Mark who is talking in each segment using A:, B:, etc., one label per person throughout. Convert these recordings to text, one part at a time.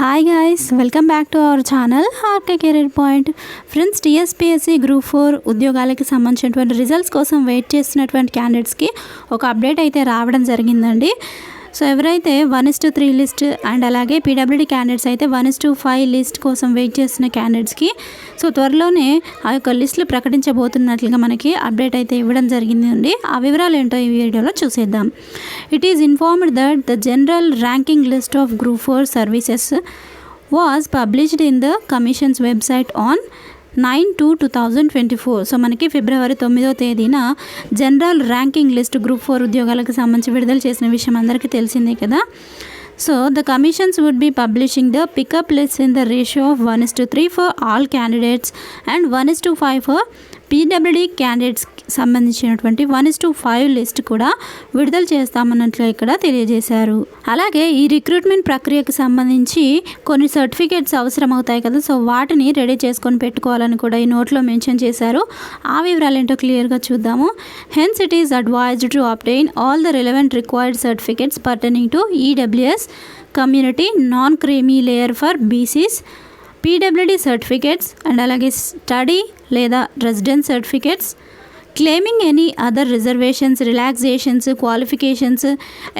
A: Hi guys, welcome back to our channel RK career point. Friends, TSPSC group 4 ఉద్యోగాలకి సంబంధించినటువంటి results కోసం wait చేస్తున్నటువంటి క్యాండిడేట్స్కి ఒక అప్డేట్ అయితే రావడం జరిగిందండి. సో ఎవరైతే 1:3 లిస్ట్ అండ్ అలాగే పీడబ్ల్యూడీ క్యాండిడేట్స్ అయితే 1:5 లిస్ట్ కోసం వెయిట్ చేస్తున్న క్యాండిడేట్స్కి సో త్వరలోనే ఆ యొక్క లిస్టులు ప్రకటించబోతున్నట్లుగా మనకి అప్డేట్ అయితే ఇవ్వడం జరిగిందండి. ఆ వివరాలు ఏంటో ఈ వీడియోలో చూసేద్దాం. It is informed that the general ranking list of group 4 services was published in the Commission's website on 9/2/2024. So మనకి ఫిబ్రవరి 9వ తేదీన జనరల్ ర్యాంకింగ్ లిస్ట్ గ్రూప్ 4 ఉద్యోగాలకు సంబంధించి విడుదల చేసిన విషయం అందరికీ తెలిసిందే కదా. So the commissions would be publishing the pickup list in the ratio of 1:3 for all candidates and 1:5 for PWD క్యాండిడేట్స్కి సంబంధించినటువంటి 1:5 లిస్ట్ కూడా విడుదల చేస్తామన్నట్లు ఇక్కడ తెలియజేశారు. అలాగే ఈ రిక్రూట్మెంట్ ప్రక్రియకు సంబంధించి కొన్ని సర్టిఫికేట్స్ అవసరం అవుతాయి కదా, సో వాటిని రెడీ చేసుకొని పెట్టుకోవాలని కూడా ఈ నోట్లో మెన్షన్ చేశారు. ఆ వివరాలు ఏంటో క్లియర్గా చూద్దాము. Hence it is advised to obtain all the relevant required certificates pertaining to EWS community non creamy layer for BCs, PWD certificates and అలాగే స్టడీ లేదా residence certificates, claiming any other reservations, relaxations, qualifications,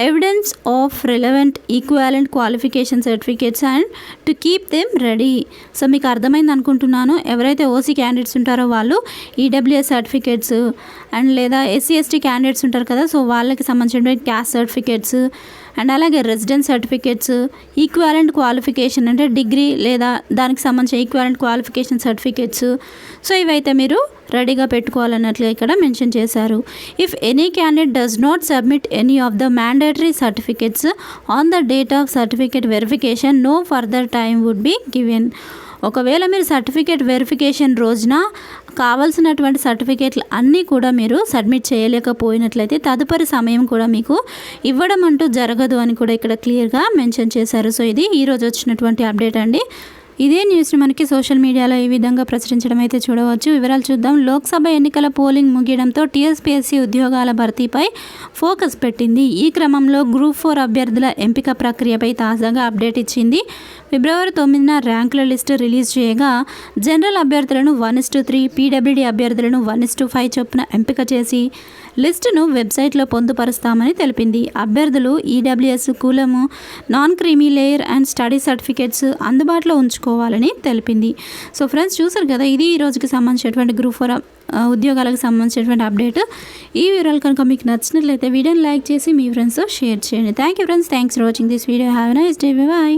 A: evidence of relevant equivalent qualification certificates and to keep them ready. So మీకు అర్థమైంది అనుకుంటున్నాను. ఎవరైతే OC candidates ఉంటారో వాళ్ళు EWS certificates and లేదా SC ST candidates ఉంటారు కదా, సో వాళ్ళకి సంబంధించిన క్యాస్ట్ సర్టిఫికేట్స్ అండ్ అలాగే రెసిడెన్స్ సర్టిఫికేట్స్, ఈక్వాలెంట్ క్వాలిఫికేషన్ అంటే డిగ్రీ లేదా దానికి సంబంధించిన ఈక్వాలెంట్ క్వాలిఫికేషన్ సర్టిఫికేట్స్, సో ఇవైతే మీరు రెడీగా పెట్టుకోవాలన్నట్లుగా ఇక్కడ మెన్షన్ చేశారు. If any candidate does not submit any of the mandatory certificates on the date of certificate verification no further time would be given. ఒకవేళ మీరు సర్టిఫికేట్ వెరిఫికేషన్ రోజున కావాల్సినటువంటి సర్టిఫికేట్లు అన్నీ కూడా మీరు సబ్మిట్ చేయలేకపోయినట్లయితే తదుపరి సమయం కూడా మీకు ఇవ్వడం అంటూ జరగదు అని కూడా ఇక్కడ క్లియర్గా మెన్షన్ చేశారు. సో ఇది ఈరోజు వచ్చినటువంటి అప్డేట్ అండి. ఇదే న్యూస్ని మనకి సోషల్ మీడియాలో ఈ విధంగా ప్రచురించడం అయితే చూడవచ్చు. వివరాలు చూద్దాం. లోక్సభ ఎన్నికల పోలింగ్ ముగియడంతో టీఎస్పీఎస్సీ ఉద్యోగాల భర్తీపై ఫోకస్ పెట్టింది. ఈ క్రమంలో గ్రూప్ 4 అభ్యర్థుల ఎంపిక ప్రక్రియపై తాజాగా అప్డేట్ ఇచ్చింది. ఫిబ్రవరి 9న ర్యాంకుల లిస్టు రిలీజ్ చేయగా జనరల్ అభ్యర్థులను 1:3, పీడబ్ల్యూడీ అభ్యర్థులను 1:5 చొప్పున ఎంపిక చేసి లిస్టును వెబ్సైట్లో పొందుపరుస్తామని తెలిపింది. అభ్యర్థులు ఈడబ్ల్యూఎస్, కులము, non creamy layer and study certificates అందుబాటులో ఉంచుకోవాలని తెలిపింది. సో ఫ్రెండ్స్, చూసారు కదా, ఇది ఈ రోజుకి సంబంధించినటువంటి గ్రూప్ 4 ఉద్యోగాలకు సంబంధించినటువంటి అప్డేట్. ఈ వివరాలు కనుక మీకు నచ్చినట్లయితే వీడియోని లైక్ చేసి మీ ఫ్రెండ్స్తో షేర్ చేయండి. Thank you friends, thanks for watching this video. Have a nice day. By.